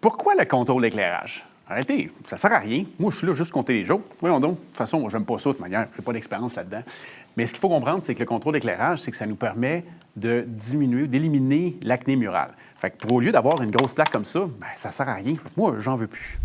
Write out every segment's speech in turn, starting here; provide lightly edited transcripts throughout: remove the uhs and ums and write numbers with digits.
Pourquoi le contrôle d'éclairage? Arrêtez, ça sert à rien. Moi, je suis là juste compter les jours. Voyons donc. De toute façon, moi, j'aime pas ça de toute manière. Je n'ai pas d'expérience là-dedans. Mais ce qu'il faut comprendre, c'est que le contrôle d'éclairage, c'est que ça nous permet de diminuer, d'éliminer l'acné murale. Fait que au lieu d'avoir une grosse plaque comme ça, ben, ça sert à rien. Fait que moi, j'en veux plus.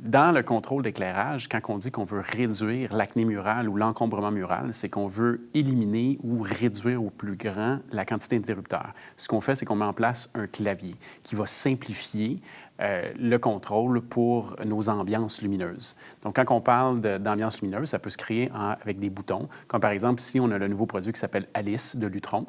Dans le contrôle d'éclairage, quand on dit qu'on veut réduire l'acné murale ou l'encombrement mural, c'est qu'on veut éliminer ou réduire au plus grand la quantité d'interrupteurs. Ce qu'on fait, c'est qu'on met en place un clavier qui va simplifier le contrôle pour nos ambiances lumineuses. Donc, quand on parle d'ambiance lumineuse, ça peut se créer avec des boutons, comme par exemple, ici, on a le nouveau produit qui s'appelle Alice de Lutron.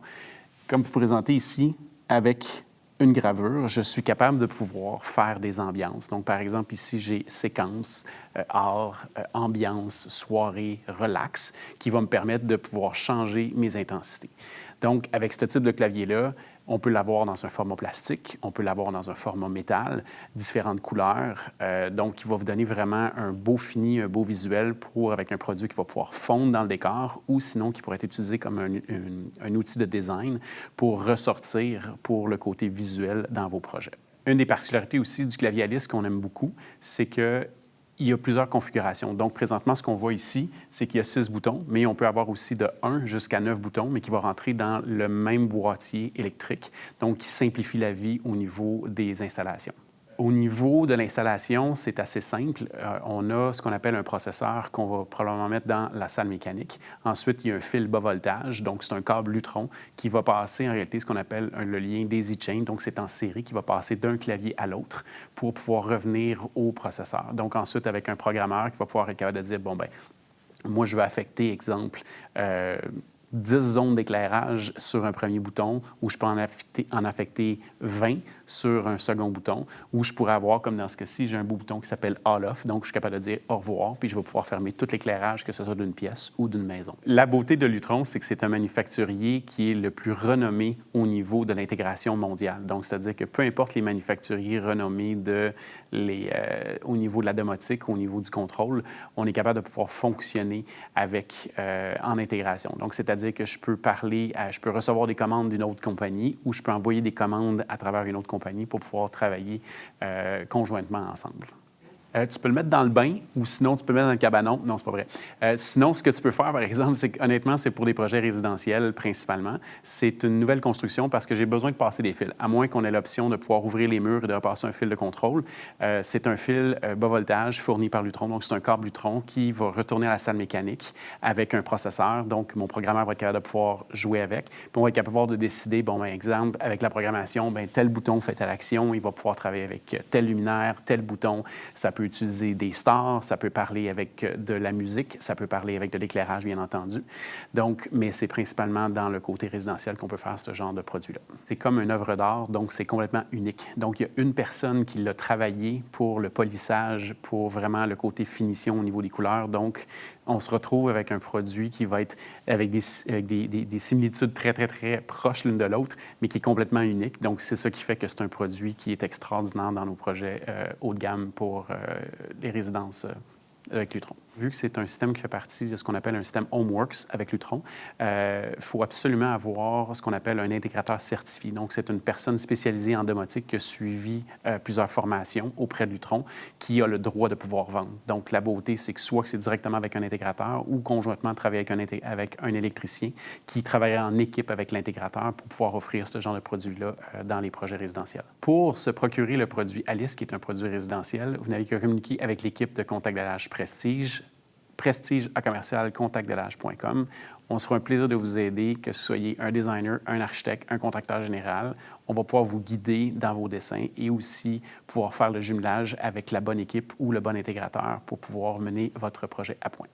Comme vous présentez ici, avec une gravure, je suis capable de pouvoir faire des ambiances. Donc, par exemple, ici, j'ai séquence, art, ambiance, soirée, relax, qui va me permettre de pouvoir changer mes intensités. Donc, avec ce type de clavier-là, on peut l'avoir dans un format plastique, on peut l'avoir dans un format métal, différentes couleurs. Donc, il va vous donner vraiment un beau fini, un beau visuel avec un produit qui va pouvoir fondre dans le décor ou sinon qui pourrait être utilisé comme un outil de design pour ressortir pour le côté visuel dans vos projets. Une des particularités aussi du clavier Alice qu'on aime beaucoup, c'est que il y a plusieurs configurations. Donc, présentement, ce qu'on voit ici, c'est qu'il y a 6 boutons, mais on peut avoir aussi de 1 jusqu'à 9 boutons, mais qui vont rentrer dans le même boîtier électrique, donc qui simplifie la vie au niveau des installations. Au niveau de l'installation, c'est assez simple. On a ce qu'on appelle un processeur qu'on va probablement mettre dans la salle mécanique. Ensuite, il y a un fil bas voltage, donc c'est un câble Lutron qui va passer en réalité ce qu'on appelle le lien daisy chain, donc c'est en série qui va passer d'un clavier à l'autre pour pouvoir revenir au processeur. Donc ensuite, avec un programmeur qui va pouvoir être capable de dire, bon, ben moi, je vais affecter, exemple, 10 zones d'éclairage sur un premier bouton, ou je peux en affecter 20 sur un second bouton, ou je pourrais avoir, comme dans ce cas-ci, j'ai un beau bouton qui s'appelle All Off, donc je suis capable de dire au revoir, puis je vais pouvoir fermer tout l'éclairage, que ce soit d'une pièce ou d'une maison. La beauté de Lutron, c'est que c'est un manufacturier qui est le plus renommé au niveau de l'intégration mondiale. Donc, c'est-à-dire que peu importe les manufacturiers renommés au niveau de la domotique, au niveau du contrôle, on est capable de pouvoir fonctionner en intégration. Donc, c'est-à-dire que je peux recevoir des commandes d'une autre compagnie ou je peux envoyer des commandes à travers une autre compagnie pour pouvoir travailler conjointement ensemble. Tu peux le mettre dans le bain ou sinon tu peux le mettre dans le cabanon. Non, c'est pas vrai. Sinon, ce que tu peux faire, par exemple, c'est honnêtement, c'est pour des projets résidentiels principalement. C'est une nouvelle construction parce que j'ai besoin de passer des fils. À moins qu'on ait l'option de pouvoir ouvrir les murs et de repasser un fil de contrôle. C'est un fil bas voltage fourni par Lutron. Donc, c'est un câble Lutron qui va retourner à la salle mécanique avec un processeur. Donc, mon programmeur va être capable de pouvoir jouer avec. Puis, on va être capable de décider, bon, par exemple, avec la programmation, bien, tel bouton fait telle action. Il va pouvoir travailler avec tel luminaire, tel bouton. Ça peut utiliser des stars, ça peut parler avec de la musique, ça peut parler avec de l'éclairage, bien entendu. Donc, mais c'est principalement dans le côté résidentiel qu'on peut faire ce genre de produit-là. C'est comme une œuvre d'art, donc c'est complètement unique. Donc, il y a une personne qui l'a travaillé pour le polissage, pour vraiment le côté finition au niveau des couleurs. Donc, on se retrouve avec un produit qui va être avec des similitudes très, très, très proches l'une de l'autre, mais qui est complètement unique. Donc, c'est ça qui fait que c'est un produit qui est extraordinaire dans nos projets haut de gamme pour les résidences avec Lutron. Vu que c'est un système qui fait partie de ce qu'on appelle un système HomeWorks avec Lutron, il faut absolument avoir ce qu'on appelle un intégrateur certifié. Donc, c'est une personne spécialisée en domotique qui a suivi plusieurs formations auprès de Lutron, qui a le droit de pouvoir vendre. Donc, la beauté, c'est que soit que c'est directement avec un intégrateur ou conjointement travailler avec un électricien qui travaillerait en équipe avec l'intégrateur pour pouvoir offrir ce genre de produit-là dans les projets résidentiels. Pour se procurer le produit Alice, qui est un produit résidentiel, vous n'avez qu'à communiquer avec l'équipe de Contact Delage Prestige prestige@contactdelage.com. On se fera un plaisir de vous aider, que ce soyez un designer, un architecte, un contracteur général. On va pouvoir vous guider dans vos dessins et aussi pouvoir faire le jumelage avec la bonne équipe ou le bon intégrateur pour pouvoir mener votre projet à point.